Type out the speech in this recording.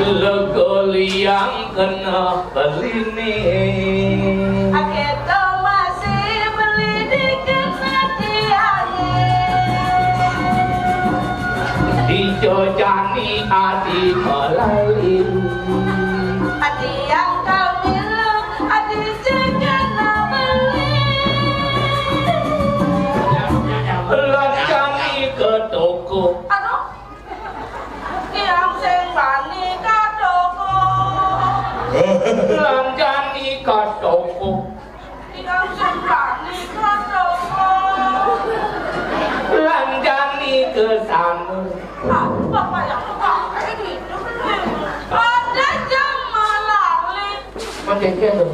Lego liang kena beline Kita masih beli di kenatiane dijojani adi melalui Adi yang kau bilang adi sekena beli lanjani ke toko Aduh yang sing bani kadoko lanjani ke toko yang sing bani kadoko lanjani ke sana Bapak yang suka kayak gitu ada jam malam pakai kado